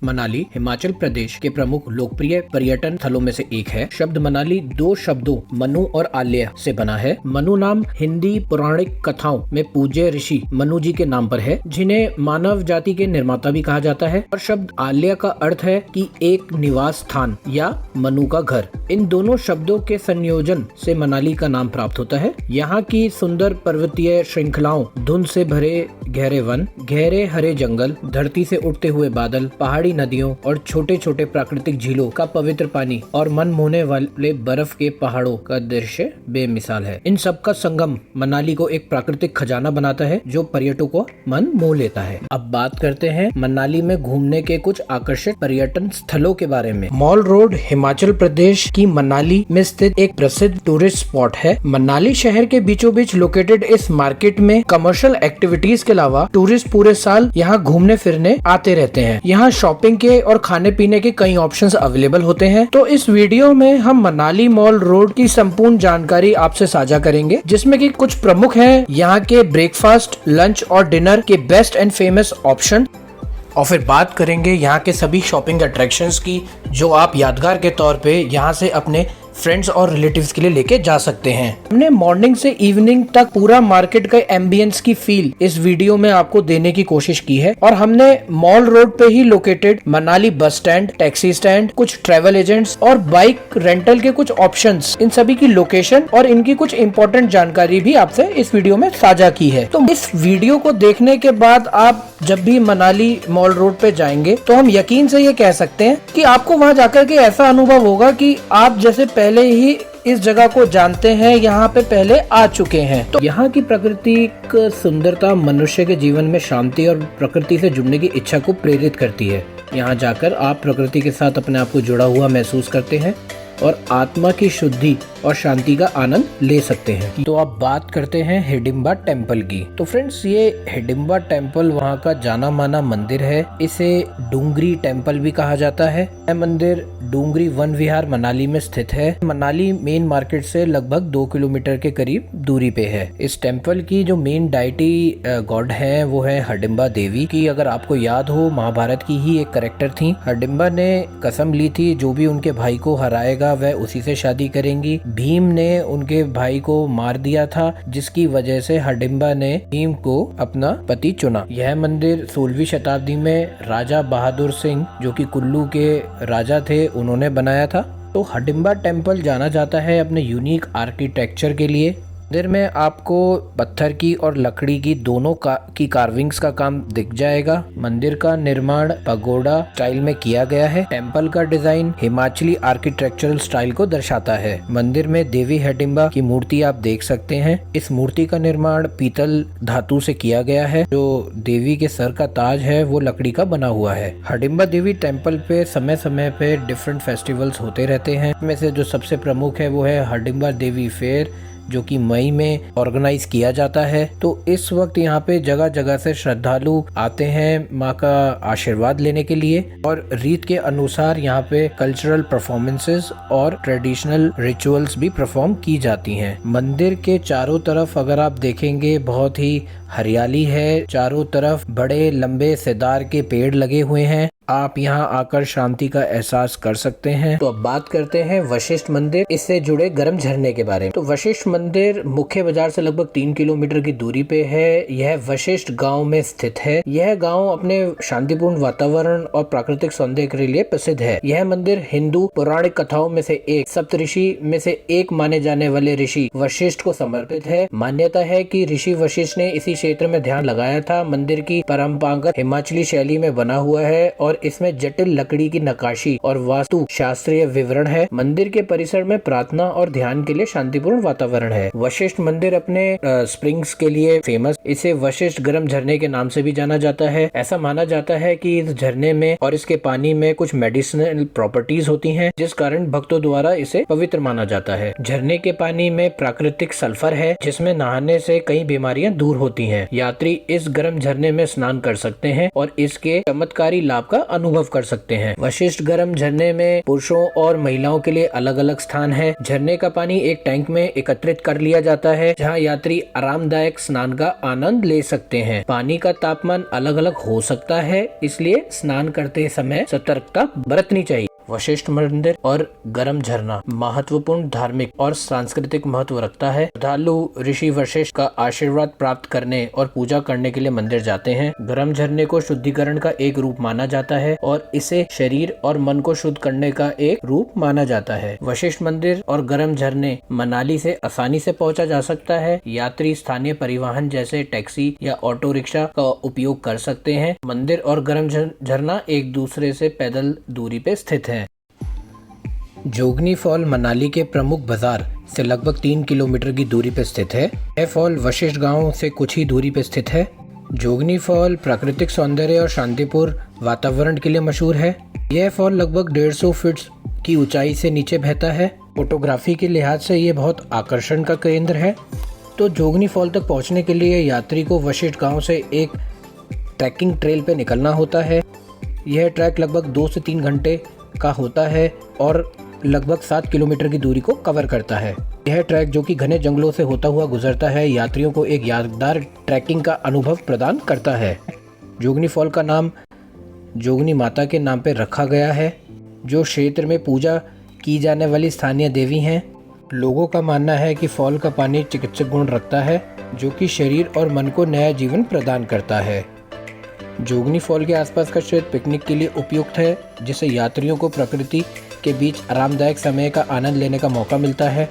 मनाली हिमाचल प्रदेश के प्रमुख लोकप्रिय पर्यटन स्थलों में से एक है। शब्द मनाली दो शब्दों मनु और आल्य से बना है। मनु नाम हिंदी पौराणिक कथाओं में पूज्य ऋषि मनु जी के नाम पर है, जिन्हें मानव जाति के निर्माता भी कहा जाता है। और शब्द आल्य का अर्थ है कि एक निवास स्थान या मनु का घर। इन दोनों शब्दों के संयोजन से मनाली का नाम प्राप्त होता है। यहाँ की सुंदर पर्वतीय श्रृंखलाओं, धुंध से भरे गहरे वन, गहरे हरे जंगल, धरती से उठते हुए बादल, पहाड़ी नदियों और छोटे छोटे प्राकृतिक झीलों का पवित्र पानी और मन मोहने वाले बर्फ के पहाड़ों का दृश्य बेमिसाल है। इन सब का संगम मनाली को एक प्राकृतिक खजाना बनाता है जो पर्यटकों को मन मोह लेता है। अब बात करते हैं मनाली में घूमने के कुछ आकर्षक पर्यटन स्थलों के बारे में। मॉल रोड हिमाचल प्रदेश की मनाली में स्थित एक प्रसिद्ध टूरिस्ट स्पॉट है। मनाली शहर के बीचों बीच लोकेटेड इस मार्केट में कमर्शियल एक्टिविटीज के अलावा टूरिस्ट पूरे साल यहाँ घूमने फिरने आते रहते हैं। यहाँ शॉपिंग के और खाने पीने के कई ऑप्शंस अवेलेबल होते हैं। तो इस वीडियो में हम मनाली मॉल रोड की संपूर्ण जानकारी आपसे साझा करेंगे, जिसमें कि कुछ प्रमुख हैं यहाँ के ब्रेकफास्ट, लंच और डिनर के बेस्ट एंड फेमस ऑप्शन, और फिर बात करेंगे यहाँ के सभी शॉपिंग अट्रैक्शंस की जो आप यादगार के तौर पे यहाँ से अपने फ्रेंड्स और रिलेटिव्स के लिए लेके जा सकते हैं। हमने मॉर्निंग से इवनिंग तक पूरा मार्केट का एम्बियंस की फील इस वीडियो में आपको देने की कोशिश की है। और हमने मॉल रोड पे ही located Manali bus stand, taxi stand, कुछ ट्रैवल एजेंट्स और बाइक रेंटल के कुछ ऑप्शंस, इन सभी की लोकेशन और इनकी कुछ इंपॉर्टेंट जानकारी भी आपसे इस वीडियो में साझा की है। तो इस वीडियो को देखने के बाद आप जब भी मनाली मॉल रोड पे जाएंगे तो हम यकीन से ये कह सकते हैं कि आपको वहाँ जाकर के ऐसा अनुभव होगा कि आप जैसे पहले ही इस जगह को जानते हैं, यहाँ पे पहले आ चुके हैं। तो यहाँ की प्राकृतिक सुंदरता मनुष्य के जीवन में शांति और प्रकृति से जुड़ने की इच्छा को प्रेरित करती है। यहाँ जाकर आप प्रकृति के साथ अपने आप को जुड़ा हुआ महसूस करते हैं और आत्मा की शुद्धि और शांति का आनंद ले सकते हैं। तो अब बात करते हैं हिडिंबा टेम्पल की। तो फ्रेंड्स, ये हिडिंबा टेम्पल वहाँ का जाना माना मंदिर है। इसे डूंगरी टेम्पल भी कहा जाता है। यह मंदिर डूंगरी वन विहार मनाली में स्थित है। मनाली मेन मार्केट से लगभग 2 किलोमीटर के करीब दूरी पे है। इस टेम्पल की जो मेन डाइटी गॉड है वो है हिडिंबा देवी की। अगर आपको याद हो, महाभारत की ही एक कैरेक्टर थी। हिडिंबा ने कसम ली थी जो भी उनके भाई को हराएगा वह उसी से शादी करेंगी। भीम ने उनके भाई को मार दिया था, जिसकी वजह से हिडिंबा ने भीम को अपना पति चुना। यह मंदिर 16वीं शताब्दी में राजा बहादुर सिंह, जो कि कुल्लू के राजा थे, उन्होंने बनाया था। तो हिडिंबा टेम्पल जाना जाता है अपने यूनिक आर्किटेक्चर के लिए। मंदिर में आपको पत्थर की और लकड़ी की दोनों की कार्विंग्स का काम दिख जाएगा। मंदिर का निर्माण पगोडा स्टाइल में किया गया है। टेम्पल का डिजाइन हिमाचली आर्किटेक्चरल स्टाइल को दर्शाता है। मंदिर में देवी हिडिंबा की मूर्ति आप देख सकते हैं। इस मूर्ति का निर्माण पीतल धातु से किया गया है। जो देवी के सर का ताज है वो लकड़ी का बना हुआ है। हिडिंबा देवी टेम्पल पे समय समय पे डिफरेंट फेस्टिवल्स होते रहते हैं। इनमें से जो सबसे प्रमुख है वो है हिडिंबा देवी फेयर, जो कि मई में ऑर्गेनाइज किया जाता है। तो इस वक्त यहाँ पे जगह जगह से श्रद्धालु आते हैं माँ का आशीर्वाद लेने के लिए, और रीत के अनुसार यहाँ पे कल्चरल परफॉर्मेंसेस और ट्रेडिशनल रिचुअल्स भी परफॉर्म की जाती हैं। मंदिर के चारों तरफ अगर आप देखेंगे बहुत ही हरियाली है। चारों तरफ बड़े लंबे सेदार के पेड़ लगे हुए हैं। आप यहाँ आकर शांति का एहसास कर सकते हैं। तो अब बात करते हैं वशिष्ठ मंदिर, इससे जुड़े गर्म झरने के बारे में। तो वशिष्ठ मंदिर मुख्य बाजार से लगभग 3 किलोमीटर की दूरी पे है। यह वशिष्ठ गांव में स्थित है। यह गांव अपने शांतिपूर्ण वातावरण और प्राकृतिक सौंदर्य के लिए प्रसिद्ध है। यह मंदिर हिंदू पौराणिक कथाओं में से एक, सप्तऋषि में से एक माने जाने वाले ऋषि वशिष्ठ को समर्पित है। मान्यता है कि ऋषि वशिष्ठ ने इसी क्षेत्र में ध्यान लगाया था। मंदिर की परंपरागत हिमाचली शैली में बना हुआ है और इसमें जटिल लकड़ी की नक्काशी और वास्तु शास्त्रीय विवरण है। मंदिर के परिसर में प्रार्थना और ध्यान के लिए शांतिपूर्ण वातावरण है। वशिष्ठ मंदिर अपने स्प्रिंग्स के लिए फेमस। इसे वशिष्ठ गर्म झरने के नाम से भी जाना जाता है। ऐसा माना जाता है कि इस झरने में और इसके पानी में कुछ मेडिसिनल प्रॉपर्टीज होती हैं, जिस कारण भक्तों द्वारा इसे पवित्र माना जाता है। झरने के पानी में प्राकृतिक सल्फर है, जिसमें नहाने से कई बीमारियां दूर होती हैं। यात्री इस गर्म झरने में स्नान कर सकते हैं और इसके चमत्कारी लाभ का अनुभव कर सकते हैं। वशिष्ठ गर्म झरने में पुरुषों और महिलाओं के लिए अलग अलग स्थान है। झरने का पानी एक टैंक में एकत्रित कर लिया जाता है, जहाँ यात्री आरामदायक स्नान का आनंद ले सकते हैं। पानी का तापमान अलग अलग हो सकता है, इसलिए स्नान करते समय सतर्कता बरतनी चाहिए। वशिष्ठ मंदिर और गर्म झरना महत्वपूर्ण धार्मिक और सांस्कृतिक महत्व रखता है। श्रद्धालु ऋषि वशिष्ठ का आशीर्वाद प्राप्त करने और पूजा करने के लिए मंदिर जाते हैं। गर्म झरने को शुद्धिकरण का एक रूप माना जाता है और इसे शरीर और मन को शुद्ध करने का एक रूप माना जाता है। वशिष्ठ मंदिर और गर्म झरने मनाली से आसानी से पहुंचा जा सकता है। यात्री स्थानीय परिवहन जैसे टैक्सी या ऑटो रिक्शा का उपयोग कर सकते हैं। मंदिर और गर्म झरना एक दूसरे से पैदल दूरी पे स्थित है। जोगनी फॉल मनाली के प्रमुख बाजार से लगभग 3 किलोमीटर की दूरी पर स्थित है। यह फॉल वशिष्ठ गांव से कुछ ही दूरी पर स्थित है। जोगनी फॉल प्राकृतिक सौंदर्य और शांतिपूर्ण वातावरण के लिए मशहूर है। यह फॉल लगभग 150 फीट की ऊंचाई से नीचे बहता है। फोटोग्राफी के लिहाज से ये बहुत आकर्षण का केंद्र है। तो जोगनी फॉल तक पहुंचने के लिए यात्री को वशिष्ठ गांव से एक ट्रैकिंग ट्रेल पे निकलना होता है। यह ट्रैक लगभग 2 से 3 घंटे का होता है और लगभग 7 किलोमीटर की दूरी को कवर करता है। यह ट्रैक, जो कि घने जंगलों से होता हुआ गुजरता है, यात्रियों को एक यादगार ट्रैकिंग का अनुभव प्रदान करता है। जोगनी फॉल का नाम जोगनी माता के नाम पर रखा गया है, जो क्षेत्र में पूजा की जाने वाली स्थानीय देवी हैं। लोगों का मानना है कि फॉल का पानी चिकित्सक गुण रखता है, जो कि शरीर और मन को नया जीवन प्रदान करता है। जोगनी फॉल के आसपास का क्षेत्र पिकनिक के लिए उपयुक्त है, जिससे यात्रियों को प्रकृति के बीच आरामदायक समय का आनंद लेने का मौका मिलता है।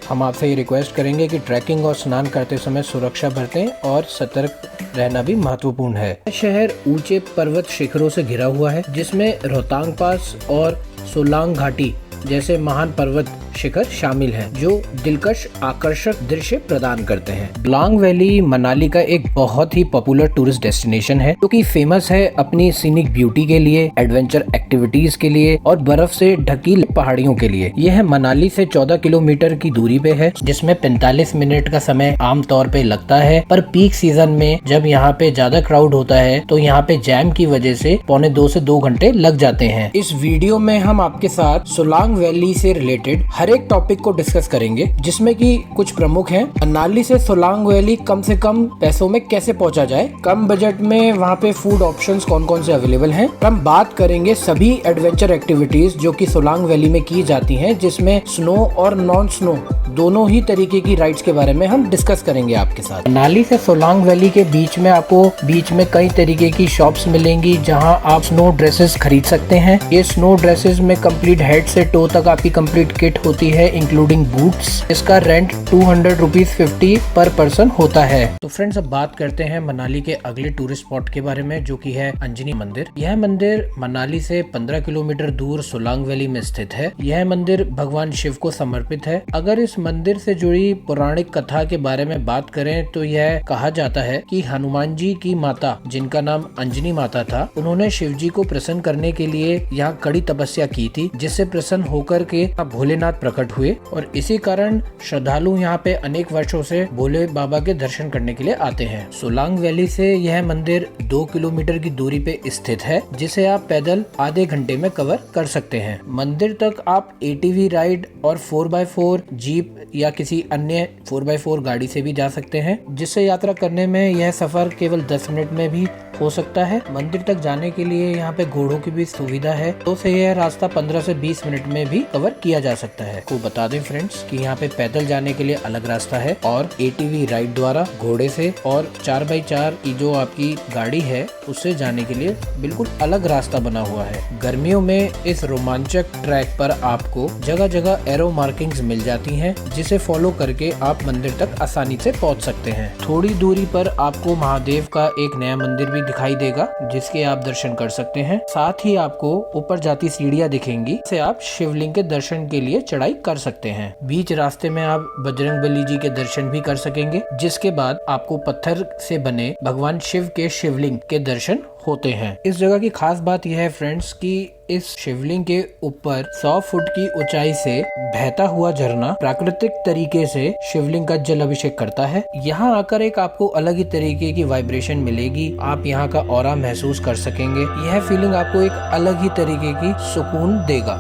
हम आपसे ये रिक्वेस्ट करेंगे कि ट्रैकिंग और स्नान करते समय सुरक्षा बरतें और सतर्क रहना भी महत्वपूर्ण है। शहर ऊंचे पर्वत शिखरों से घिरा हुआ है, जिसमें रोहतांग पास और सोलांग घाटी जैसे महान पर्वत शिखर शामिल हैं, जो दिलकश आकर्षक दृश्य प्रदान करते हैं। सोलांग वैली मनाली का एक बहुत ही पॉपुलर टूरिस्ट डेस्टिनेशन है, जो कि फेमस है अपनी सीनिक ब्यूटी के लिए, एडवेंचर एक्टिविटीज के लिए और बर्फ से ढकी पहाड़ियों के लिए। यह मनाली से 14 किलोमीटर की दूरी पे है, जिसमें 45 मिनट का समय आमतौर पे लगता है। पर पीक सीजन में जब यहाँ पे ज्यादा क्राउड होता है, तो यहाँ पे जैम की वजह से 1.25 से 2 घंटे लग जाते हैं। इस वीडियो में हम आपके साथ सोलांग वैली से रिलेटेड हर एक टॉपिक को डिस्कस करेंगे, जिसमें कि कुछ प्रमुख हैं। मनाली से सोलांग वैली कम से कम पैसों में कैसे पहुंचा जाए, कम बजट में वहां पे फूड ऑप्शंस कौन कौन से अवेलेबल हैं। हम बात करेंगे सभी एडवेंचर एक्टिविटीज जो कि सोलांग वैली में की जाती हैं, जिसमें स्नो और नॉन स्नो दोनों ही तरीके की राइड्स के बारे में हम डिस्कस करेंगे आपके साथ। मनाली से सोलांग वैली के बीच में आपको बीच में कई तरीके की शॉप्स मिलेंगी, जहां आप स्नो ड्रेसेस खरीद सकते हैं। ये स्नो ड्रेसेस में कंप्लीट हेड से टो तक आपकी कंप्लीट किट होती है, इंक्लूडिंग बूट्स। इसका रेंट 200 रुपीज 50 पर पर्सन होता है। तो फ्रेंड्स, अब बात करते हैं मनाली के अगले टूरिस्ट स्पॉट के बारे में, जो कि है अंजनी मंदिर। यह मंदिर मनाली से 15 किलोमीटर दूर सोलांग वैली में स्थित है। यह मंदिर भगवान शिव को समर्पित है। अगर इस मंदिर से जुड़ी पौराणिक कथा के बारे में बात करें, तो यह कहा जाता है कि हनुमान जी की माता, जिनका नाम अंजनी माता था, उन्होंने शिव जी को प्रसन्न करने के लिए यहाँ कड़ी तपस्या की थी, जिससे प्रसन्न होकर के भोलेनाथ प्रकट हुए और इसी कारण श्रद्धालु यहाँ पे अनेक वर्षों से भोले बाबा के दर्शन करने के लिए आते हैं। सोलांग वैली से यह मंदिर 2 किलोमीटर की दूरी पे स्थित है, जिसे आप पैदल आधे घंटे में कवर कर सकते हैं। मंदिर तक आप ATV राइड और 4x4 जीप या किसी अन्य 4x4 गाड़ी से भी जा सकते हैं, जिससे यात्रा करने में यह सफर केवल 10 मिनट में भी हो सकता है। मंदिर तक जाने के लिए यहाँ पे घोड़ों की भी सुविधा है, तो से यह रास्ता 15 से 20 मिनट में भी कवर किया जा सकता है। को बता दें फ्रेंड्स कि यहाँ पे पैदल जाने के लिए अलग रास्ता है और ATV राइड द्वारा घोड़े से और 4x4 की जो आपकी गाड़ी है उससे जाने के लिए बिल्कुल अलग रास्ता बना हुआ है। गर्मियों में इस रोमांचक ट्रैक पर आपको जगह जगह एरो मार्किंग्स मिल जाती हैं, जिसे फॉलो करके आप मंदिर तक आसानी से पहुंच सकते हैं। थोड़ी दूरी पर आपको महादेव का एक नया मंदिर भी दिखाई देगा, जिसके आप दर्शन कर सकते हैं। साथ ही आपको ऊपर जाती सीढ़ियां दिखेंगी, जिससे आप शिवलिंग के दर्शन के लिए चढ़ाई कर सकते हैं। बीच रास्ते में आप बजरंगबली जी के दर्शन भी कर सकेंगे, जिसके बाद आपको पत्थर से बने भगवान शिव के शिवलिंग के दर्शन होते हैं। इस जगह की खास बात यह है फ्रेंड्स कि इस शिवलिंग के ऊपर 100 फुट की ऊंचाई से बहता हुआ झरना प्राकृतिक तरीके से शिवलिंग का जल अभिषेक करता है। यहाँ आकर एक आपको अलग ही तरीके की वाइब्रेशन मिलेगी, आप यहाँ का ऑरा महसूस कर सकेंगे। यह फीलिंग आपको एक अलग ही तरीके की सुकून देगा।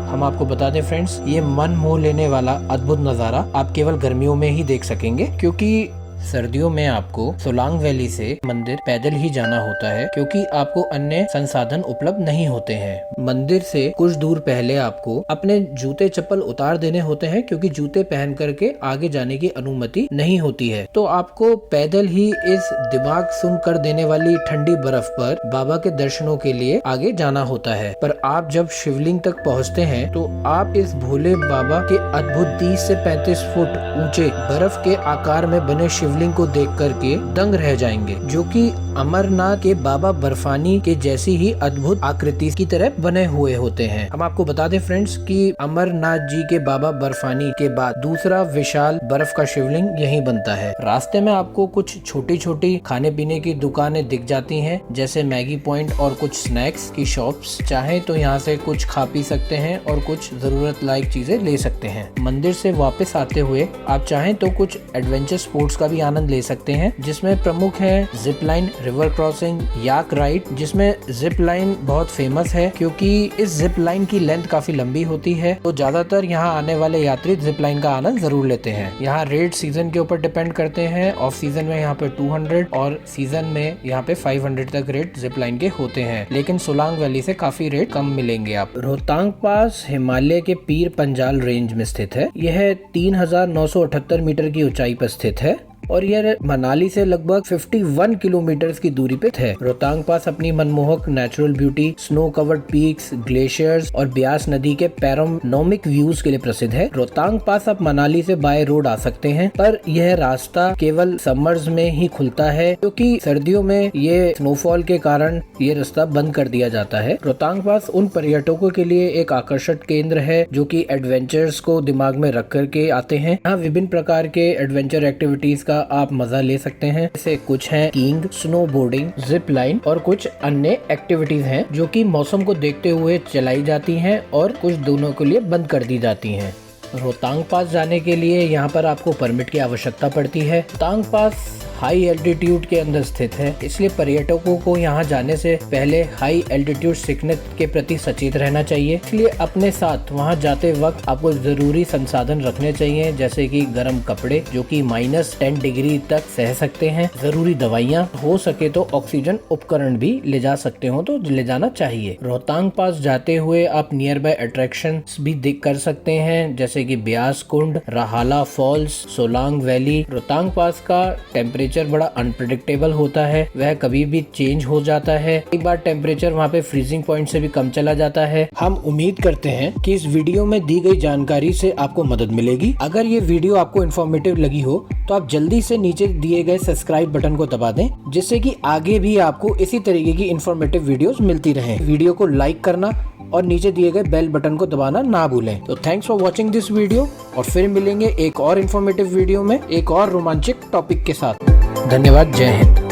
हम आपको बता दें फ्रेंड्स, ये मन मोह लेने वाला अद्भुत नज़ारा आप केवल गर्मियों में ही देख सकेंगे, क्योंकि सर्दियों में आपको सोलांग वैली से मंदिर पैदल ही जाना होता है, क्योंकि आपको अन्य संसाधन उपलब्ध नहीं होते हैं। मंदिर से कुछ दूर पहले आपको अपने जूते चप्पल उतार देने होते हैं, क्योंकि जूते पहन करके आगे जाने की अनुमति नहीं होती है। तो आपको पैदल ही इस दिमाग सुन कर देने वाली ठंडी बर्फ पर बाबा के दर्शनों के लिए आगे जाना होता है। पर आप जब शिवलिंग तक पहुँचते हैं तो आप इस भोले बाबा के अद्भुत 30 से 35 फुट ऊंचे बर्फ के आकार में बने शिवलिंग को देख करके दंग रह जाएंगे, जो कि अमरनाथ के बाबा बर्फानी के जैसी ही अद्भुत आकृति की तरह बने हुए होते हैं। हम आपको बता दें फ्रेंड्स कि अमरनाथ जी के बाबा बर्फानी के बाद दूसरा विशाल बर्फ का शिवलिंग यहीं बनता है। रास्ते में आपको कुछ छोटी छोटी खाने पीने की दुकानें दिख जाती हैं, जैसे मैगी पॉइंट और कुछ स्नैक्स की शॉप्स। चाहे तो यहाँ से कुछ खा पी सकते हैं और कुछ जरूरत लायक चीजें ले सकते हैं। मंदिर से वापस आते हुए आप चाहें तो कुछ एडवेंचर स्पोर्ट्स का भी आनंद ले सकते हैं, जिसमें प्रमुख है जिप लाइन, रिवर क्रॉसिंग, याक राइड, जिसमें जिप लाइन बहुत फेमस है क्योंकि इस जिप लाइन की लेंथ काफी लंबी होती है। तो ज्यादातर यहाँ आने वाले यात्री जिप लाइन का आनंद जरूर लेते हैं। यहाँ रेट सीजन के ऊपर डिपेंड करते हैं। ऑफ सीजन में यहाँ पे 200 और सीजन में यहाँ पे 500 तक रेट जिप लाइन के होते हैं, लेकिन सोलांग वैली से काफी रेट कम मिलेंगे आप। रोहतांग पास हिमालय के पीर पंजाल रेंज में स्थित है। यह 3978 मीटर की ऊंचाई पर स्थित है और यह मनाली से लगभग 51 किलोमीटर की दूरी पे है। रोहतांग पास अपनी मनमोहक natural beauty, snow covered peaks, glaciers और ब्यास नदी के पैनोरामिक व्यूज के लिए प्रसिद्ध है। रोहतांग पास आप मनाली से बाय रोड आ सकते हैं, पर यह रास्ता केवल समर्स में ही खुलता है, क्योंकि सर्दियों में ये स्नोफॉल के कारण ये रास्ता बंद कर दिया जाता है। रोहतांग पास उन पर्यटकों के लिए एक आकर्षक केंद्र है जो कि एडवेंचर्स को दिमाग में रख करके आते हैं। यहाँ विभिन्न प्रकार के एडवेंचर एक्टिविटीज का आप मजा ले सकते हैं। जैसे कुछ हैं keying, snow boarding, zip line और कुछ अन्य एक्टिविटीज हैं जो कि मौसम को देखते हुए चलाई जाती हैं और कुछ दिनों के लिए बंद कर दी जाती हैं। रोहतांग पास जाने के लिए यहाँ पर आपको परमिट की आवश्यकता पड़ती है। रोहतांग पास हाई एल्टीट्यूड के अंदर स्थित है, इसलिए पर्यटकों को यहाँ जाने से पहले हाई एल्टीट्यूड सिकनेस के प्रति सचेत रहना चाहिए। इसलिए अपने साथ वहाँ जाते वक्त आपको जरूरी संसाधन रखने चाहिए, जैसे कि गर्म कपड़े जो कि -10 डिग्री तक सह सकते हैं, जरूरी दवाइयाँ, हो सके तो ऑक्सीजन उपकरण भी ले जा सकते हो तो ले जाना चाहिए। रोहतांग पास जाते हुए आप नियर बाय अट्रैक्शंस भी देख कर सकते हैं, जैसे कि ब्यास कुंड, राहाला फॉल्स, सोलांग वैली। रोहतांग पास का टेम्परेचर बड़ा अनप्रेडिक्टेबल होता है, वह कभी भी चेंज हो जाता है। एक बार टेम्परेचर वहाँ पे फ्रीजिंग पॉइंट से भी कम चला जाता है। हम उम्मीद करते हैं कि इस वीडियो में दी गई जानकारी से आपको मदद मिलेगी। अगर ये वीडियो आपको इन्फॉर्मेटिव लगी हो तो आप जल्दी से नीचे दिए गए सब्सक्राइब बटन को दबा दें, जिससे कि आगे भी आपको इसी तरीके की इन्फॉर्मेटिव वीडियोस मिलती रहें। वीडियो को लाइक करना और नीचे दिए गए बेल बटन को दबाना ना भूलें। तो thanks for watching this video और फिर मिलेंगे एक और इन्फॉर्मेटिव वीडियो में एक और रोमांचक टॉपिक के साथ। धन्यवाद। जय हिंद।